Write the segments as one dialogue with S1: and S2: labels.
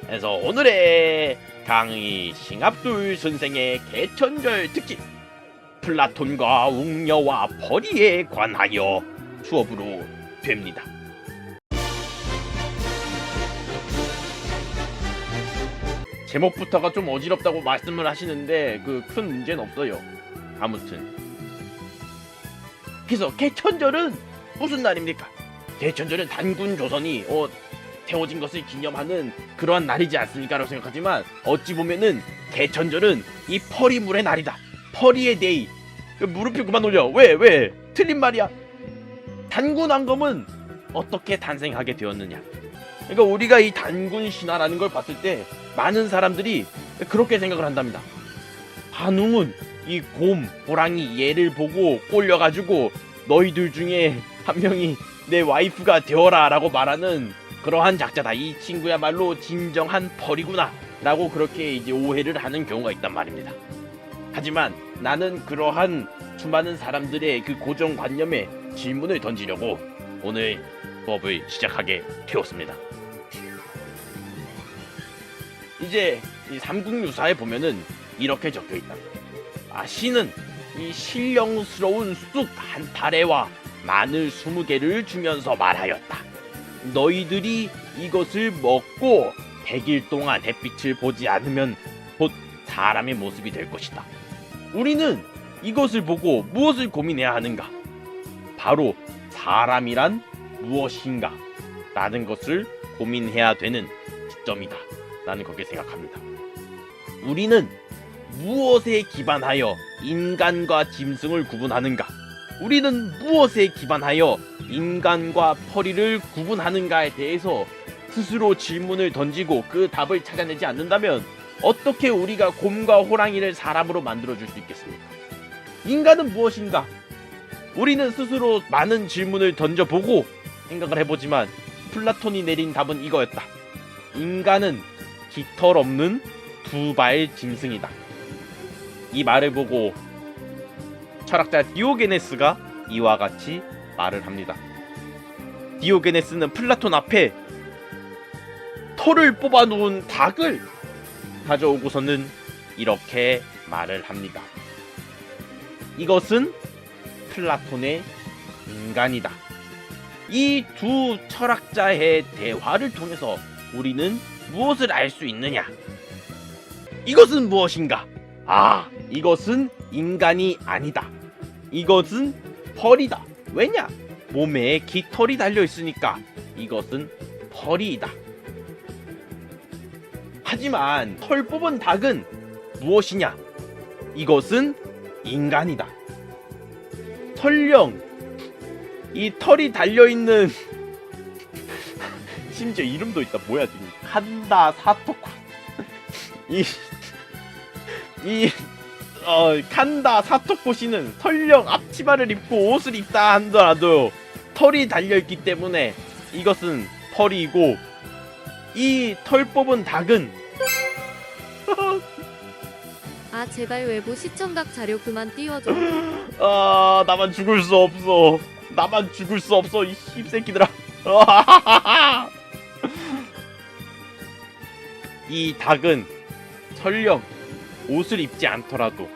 S1: 그래서 오늘의 강의 싱압둘 선생의 개천절 특집 플라톤과 웅녀와 벌이에 관하여 수업으로 됩니다. 제목부터가 좀 어지럽다고 말씀을 하시는데 그 큰 문제는 없어요. 아무튼 그래서 개천절은 무슨 날입니까? 개천절은 단군 조선이 태워진 것을 기념하는 그러한 날이지 않습니까? 라고 생각하지만 어찌 보면은 개천절은 이 퍼리물의 날이다. 퍼리의 데이. 무릎이 그만 올려. 왜? 틀린 말이야. 단군 왕검은 어떻게 탄생하게 되었느냐. 그러니까 우리가 이 단군 신화라는 걸 봤을 때 많은 사람들이 그렇게 생각을 한답니다. 한웅은 이 곰, 호랑이 얘를 보고 꼴려가지고 너희들 중에 한 명이 내 와이프가 되어라 라고 말하는 그러한 작자다. 이 친구야말로 진정한 펄이구나 라고 그렇게 이제 오해를 하는 경우가 있단 말입니다. 하지만 나는 그러한 수많은 사람들의 그 고정관념에 질문을 던지려고 오늘 수업을 시작하게 되었습니다. 이제 이 삼국유사에 보면은 이렇게 적혀있다. 신은 이 신령스러운 쑥 한 타래와 마늘 20개를 주면서 말하였다. 너희들이 이것을 먹고 100일 동안 햇빛을 보지 않으면 곧 사람의 모습이 될 것이다. 우리는 이것을 보고 무엇을 고민해야 하는가? 바로 사람이란 무엇인가? 라는 것을 고민해야 되는 시점이다. 나는 그렇게 생각합니다. 우리는 무엇에 기반하여 인간과 짐승을 구분하는가? 우리는 무엇에 기반하여 인간과 퍼리를 구분하는가에 대해서 스스로 질문을 던지고 그 답을 찾아내지 않는다면 어떻게 우리가 곰과 호랑이를 사람으로 만들어줄 수 있겠습니까? 인간은 무엇인가? 우리는 스스로 많은 질문을 던져보고 생각을 해보지만 플라톤이 내린 답은 이거였다. 인간은 깃털 없는 두 발 짐승이다. 이 말을 보고 철학자 디오게네스가 이와 같이 말을 합니다. 디오게네스는 플라톤 앞에 털을 뽑아놓은 닭을 가져오고서는 이렇게 말을 합니다. 이것은 플라톤의 인간이다. 이 두 철학자의 대화를 통해서 우리는 무엇을 알 수 있느냐? 이것은 무엇인가? 이것은 인간이 아니다. 이것은 펄이다. 왜냐? 몸에 깃털이 달려있으니까 이것은 펄이다. 하지만 털 뽑은 닭은 무엇이냐? 이것은 인간이다. 설령 이 털이 달려있는 심지어 이름도 있다. 뭐야 지금? 칸다 사토코 칸다 사토코시는 설령 앞치마를 입고 옷을 입다 하더라도 털이 달려있기 때문에 이것은 털이고, 이 털 뽑은 닭은
S2: 제발 외부 시청각 자료 그만 띄워줘.
S1: 나만 죽을 수 없어. 나만 죽을 수 없어 이 씹새끼들아. 이 닭은 설령 옷을 입지 않더라도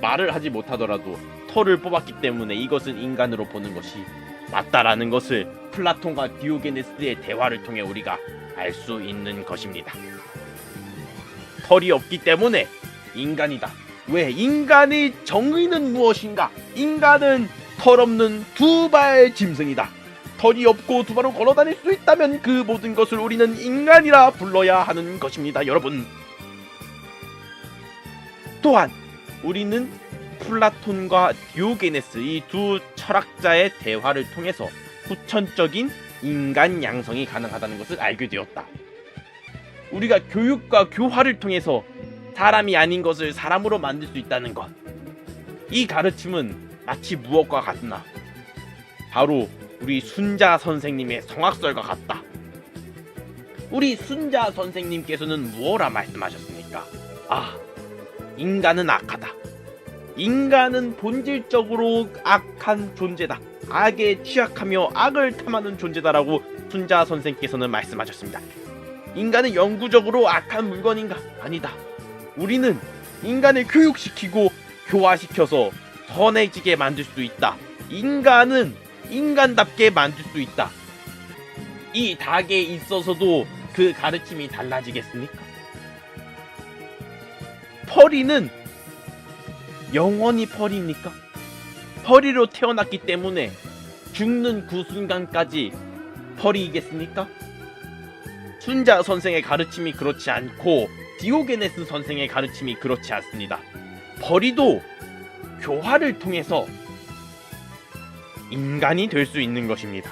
S1: 말을 하지 못하더라도 털을 뽑았기 때문에 이것은 인간으로 보는 것이 맞다라는 것을 플라톤과 디오게네스의 대화를 통해 우리가 알 수 있는 것입니다. 털이 없기 때문에 인간이다. 왜? 인간의 정의는 무엇인가? 인간은 털 없는 두 발 짐승이다. 털이 없고 두 발로 걸어다닐 수 있다면 그 모든 것을 우리는 인간이라 불러야 하는 것입니다, 여러분. 또한 우리는 플라톤과 디오게네스 이 두 철학자의 대화를 통해서 후천적인 인간 양성이 가능하다는 것을 알게 되었다. 우리가 교육과 교화를 통해서 사람이 아닌 것을 사람으로 만들 수 있다는 것. 이 가르침은 마치 무엇과 같나? 바로 우리 순자 선생님의 성악설과 같다. 우리 순자 선생님께서는 무엇라 말씀하셨습니까? 인간은 악하다. 인간은 본질적으로 악한 존재다. 악에 취약하며 악을 탐하는 존재다라고 순자 선생께서는 말씀하셨습니다. 인간은 영구적으로 악한 물건인가? 아니다. 우리는 인간을 교육시키고 교화시켜서 선해지게 만들 수 있다. 인간은 인간답게 만들 수 있다. 이 닭에 있어서도 그 가르침이 달라지겠습니까? 펄이는 영원히 펄입니까? 펄이로 태어났기 때문에 죽는 그 순간까지 펄이겠습니까? 순자 선생의 가르침이 그렇지 않고 디오게네스 선생의 가르침이 그렇지 않습니다. 펄이도 교화를 통해서 인간이 될 수 있는 것입니다.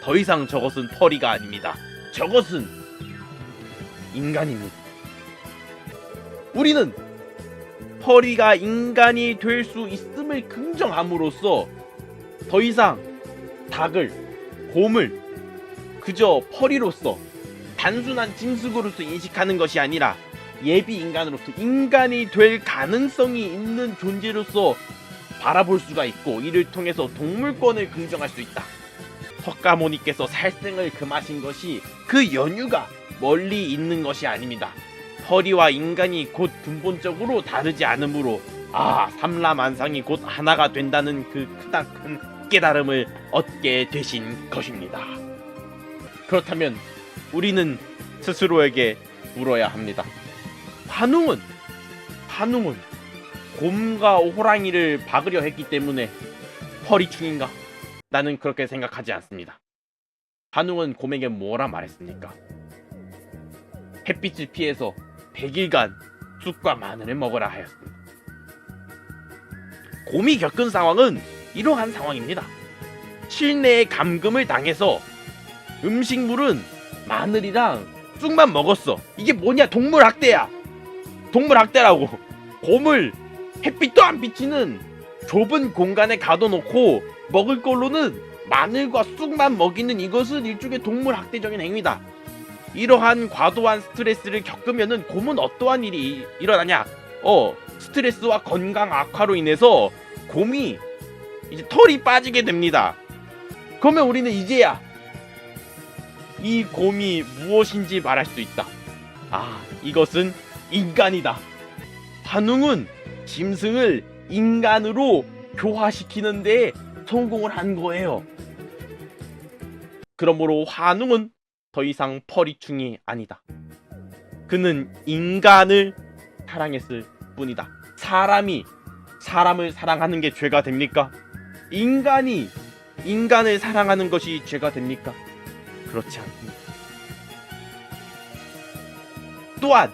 S1: 더 이상 저것은 펄이가 아닙니다. 저것은 인간입니다. 우리는 펄이가 인간이 될 수 있음을 긍정함으로써 더 이상 닭을, 곰을 그저 펄이로서 단순한 짐승으로서 인식하는 것이 아니라 예비 인간으로서 인간이 될 가능성이 있는 존재로서 바라볼 수가 있고, 이를 통해서 동물권을 긍정할 수 있다. 석가모니께서 살생을 금하신 것이 그 연유가 멀리 있는 것이 아닙니다. 펄이와 인간이 곧 근본적으로 다르지 않으므로 삼라만상이 곧 하나가 된다는 그 크다큰 깨달음을 얻게 되신 것입니다. 그렇다면 우리는 스스로에게 물어야 합니다. 환웅은 곰과 호랑이를 박으려 했기 때문에 펄이충인가? 나는 그렇게 생각하지 않습니다. 환웅은 곰에게 뭐라 말했습니까? 햇빛을 피해서 100일간 쑥과 마늘을 먹으라 하였습니다. 곰이 겪은 상황은 이러한 상황입니다. 실내에 감금을 당해서 음식물은 마늘이랑 쑥만 먹었어. 이게 뭐냐? 동물학대야. 동물학대라고. 곰을 햇빛도 안 비치는 좁은 공간에 가둬놓고 먹을 걸로는 마늘과 쑥만 먹이는 이것은 일종의 동물학대적인 행위다. 이러한 과도한 스트레스를 겪으면은 곰은 어떠한 일이 일어나냐? 스트레스와 건강 악화로 인해서 곰이 이제 털이 빠지게 됩니다. 그러면 우리는 이제야 이 곰이 무엇인지 말할 수 있다. 이것은 인간이다. 환웅은 짐승을 인간으로 교화시키는 데 성공을 한 거예요. 그러므로 환웅은 더 이상 펄이충이 아니다. 그는 인간을 사랑했을 뿐이다. 사람이 사람을 사랑하는 게 죄가 됩니까? 인간이 인간을 사랑하는 것이 죄가 됩니까? 그렇지 않습니다. 또한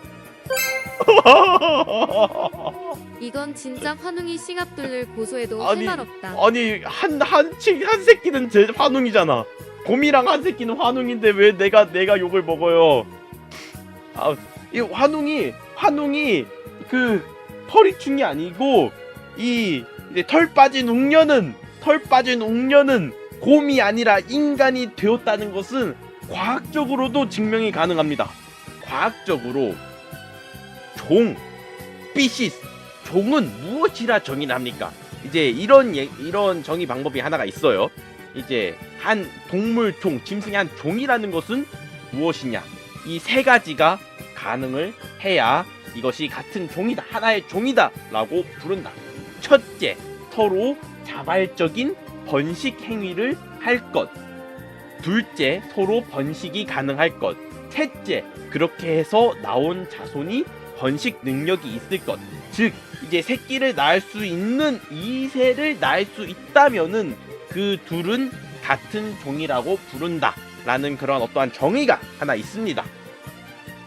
S2: 이건 진짜 환웅이 싱압둘을 고소해도
S1: 아니,
S2: 할 말 없다.
S1: 아니 한 새끼는 제 환웅이잖아. 곰이랑 한 새끼는 환웅인데 왜 내가 욕을 먹어요? 이 환웅이 그 펄이충이 아니고 이제 털 빠진 웅녀는 곰이 아니라 인간이 되었다는 것은 과학적으로도 증명이 가능합니다. 과학적으로 종은 무엇이라 정의를 합니까? 이제 이런 정의 방법이 하나가 있어요. 이제 한 동물 짐승의 한 종이라는 것은 무엇이냐? 이 세 가지가 가능을 해야 이것이 같은 종이다, 하나의 종이다 라고 부른다. 첫째, 서로 자발적인 번식 행위를 할 것. 둘째, 서로 번식이 가능할 것. 셋째, 그렇게 해서 나온 자손이 번식 능력이 있을 것. 즉 이제 새끼를 낳을 수 있는 이세를 낳을 수 있다면은 그 둘은 같은 종이라고 부른다 라는 그런 어떠한 정의가 하나 있습니다.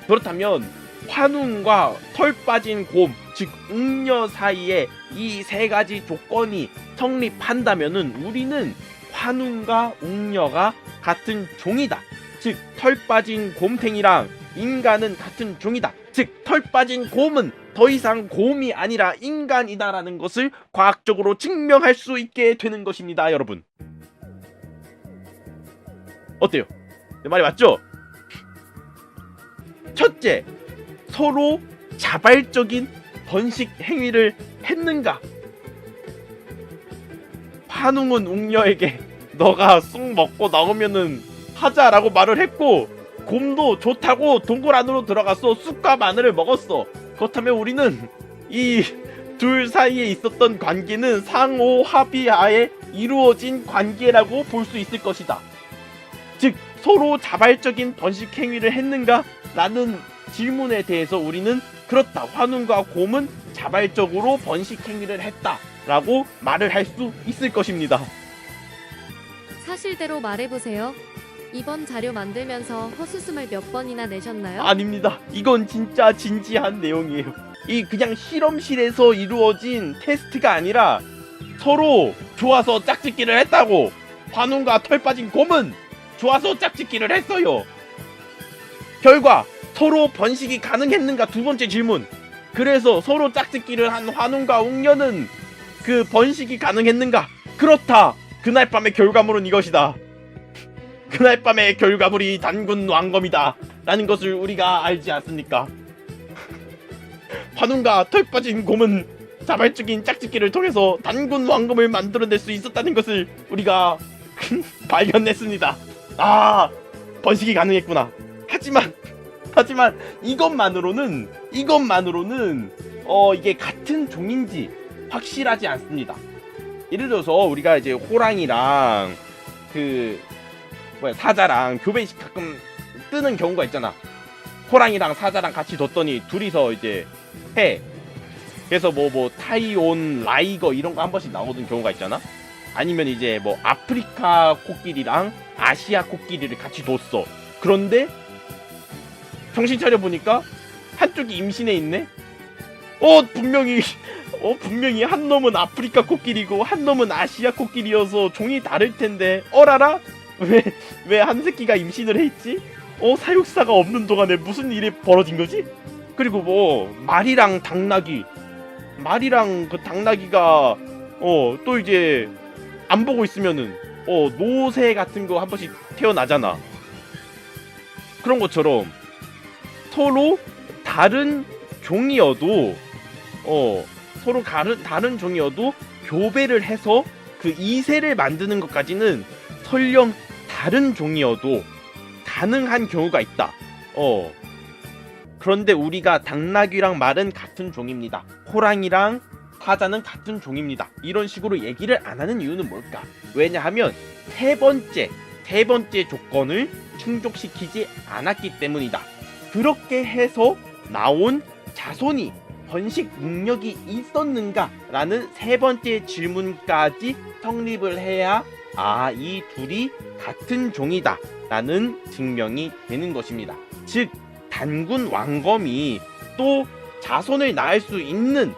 S1: 그렇다면 환웅과 털 빠진 곰, 즉 웅녀 사이에 이 세 가지 조건이 성립한다면은 우리는 환웅과 웅녀가 같은 종이다. 즉 털 빠진 곰탱이랑 인간은 같은 종이다. 즉 털 빠진 곰은 더 이상 곰이 아니라 인간이다라는 것을 과학적으로 증명할 수 있게 되는 것입니다, 여러분. 어때요? 내 말이 맞죠? 첫째, 서로 자발적인 번식 행위를 했는가? 환웅은 웅녀에게 너가 쑥 먹고 나오면은 하자라고 말을 했고, 곰도 좋다고 동굴 안으로 들어가서 쑥과 마늘을 먹었어. 그렇다면 우리는 이 둘 사이에 있었던 관계는 상호 합의하에 이루어진 관계라고 볼 수 있을 것이다. 즉 서로 자발적인 번식 행위를 했는가? 라는 질문에 대해서 우리는 그렇다, 환웅과 곰은 자발적으로 번식 행위를 했다 라고 말을 할 수 있을 것입니다.
S2: 사실대로 말해보세요. 이번 자료 만들면서 헛웃음을 몇 번이나 내셨나요?
S1: 아닙니다. 이건 진짜 진지한 내용이에요. 이 그냥 실험실에서 이루어진 테스트가 아니라 서로 좋아서 짝짓기를 했다고. 환웅과 털 빠진 곰은 좋아서 짝짓기를 했어요. 결과 서로 번식이 가능했는가? 두 번째 질문. 그래서 서로 짝짓기를 한 환웅과 웅녀는 그 번식이 가능했는가? 그렇다. 그날 밤의 결과물은 이것이다. 그날 밤의 결과물이 단군 왕검이다 라는 것을 우리가 알지 않습니까? 환웅과 털 빠진 곰은 자발적인 짝짓기를 통해서 단군 왕검을 만들어낼 수 있었다는 것을 우리가 발견했습니다. 아, 번식이 가능했구나. 하지만 이것만으로는 이게 같은 종인지 확실하지 않습니다. 예를 들어서 우리가 이제 호랑이랑 사자랑 교배식 가끔 뜨는 경우가 있잖아. 호랑이랑 사자랑 같이 뒀더니 둘이서 이제 해. 그래서 뭐 타이온, 라이거 이런 거 한 번씩 나오는 경우가 있잖아. 아니면 이제 뭐 아프리카 코끼리랑 아시아 코끼리를 같이 뒀어. 그런데 정신 차려 보니까 한쪽이 임신해 있네. 분명히 한 놈은 아프리카 코끼리고 한 놈은 아시아 코끼리여서 종이 다를 텐데, 어라라? 왜 한 새끼가 임신을 했지? 사육사가 없는 동안에 무슨 일이 벌어진 거지? 그리고 뭐 말이랑 그 당나귀가 또 이제 안 보고 있으면은 노새 같은 거 한 번씩 태어나잖아. 그런 것처럼 서로 다른 종이어도 다른 종이어도 교배를 해서 그 이세를 만드는 것까지는 설령 다른 종이어도 가능한 경우가 있다. 그런데 우리가 당나귀랑 말은 같은 종입니다. 호랑이랑 사자는 같은 종입니다. 이런 식으로 얘기를 안 하는 이유는 뭘까? 왜냐하면 세 번째 조건을 충족시키지 않았기 때문이다. 그렇게 해서 나온 자손이 번식 능력이 있었는가? 라는 세 번째 질문까지 성립을 해야 이 둘이 같은 종이다 라는 증명이 되는 것입니다. 즉 단군 왕검이 또 자손을 낳을 수 있는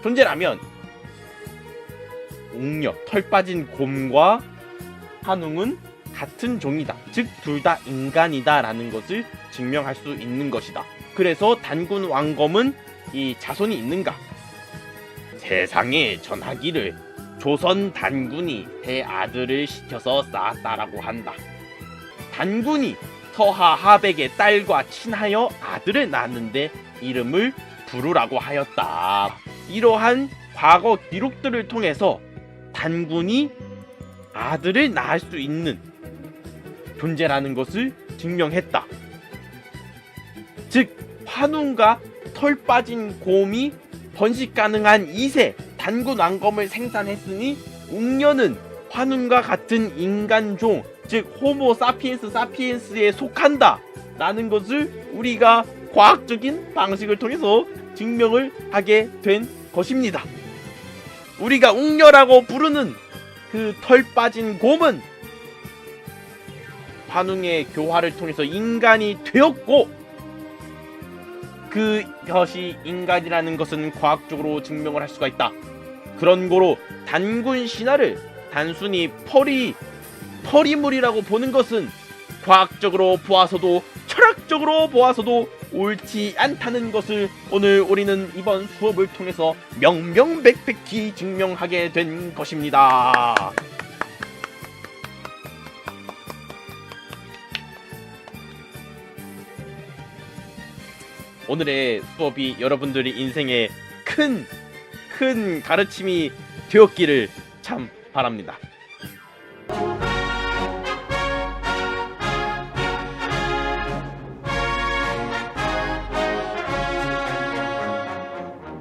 S1: 존재라면 웅녀, 털 빠진 곰과 환웅은 같은 종이다. 즉 둘 다 인간이다 라는 것을 증명할 수 있는 것이다. 그래서 단군 왕검은 이 자손이 있는가? 세상에 전하기를 조선 단군이 세 아들을 시켜서 쌓았다라고 한다. 단군이 서하 하백의 딸과 친하여 아들을 낳았는데 이름을 부루라고 하였다. 이러한 과거 기록들을 통해서 단군이 아들을 낳을 수 있는 존재라는 것을 증명했다. 즉 환웅과 털 빠진 곰이 번식 가능한 2세 단군 왕검을 생산했으니 웅녀는 환웅과 같은 인간종, 즉 호모 사피엔스 사피엔스에 속한다 라는 것을 우리가 과학적인 방식을 통해서 증명을 하게 된 것입니다. 우리가 웅녀라고 부르는 그 털 빠진 곰은 환웅의 교화를 통해서 인간이 되었고, 그것이 인간이라는 것은 과학적으로 증명을 할 수가 있다. 그런 고로 단군 신화를 단순히 퍼리물이라고 보는 것은 과학적으로 보아서도 철학적으로 보아서도 옳지 않다는 것을 오늘 우리는 이번 수업을 통해서 명명백백히 증명하게 된 것입니다. 오늘의 수업이 여러분들의 인생에 큰 큰 가르침이 되었기를 참 바랍니다.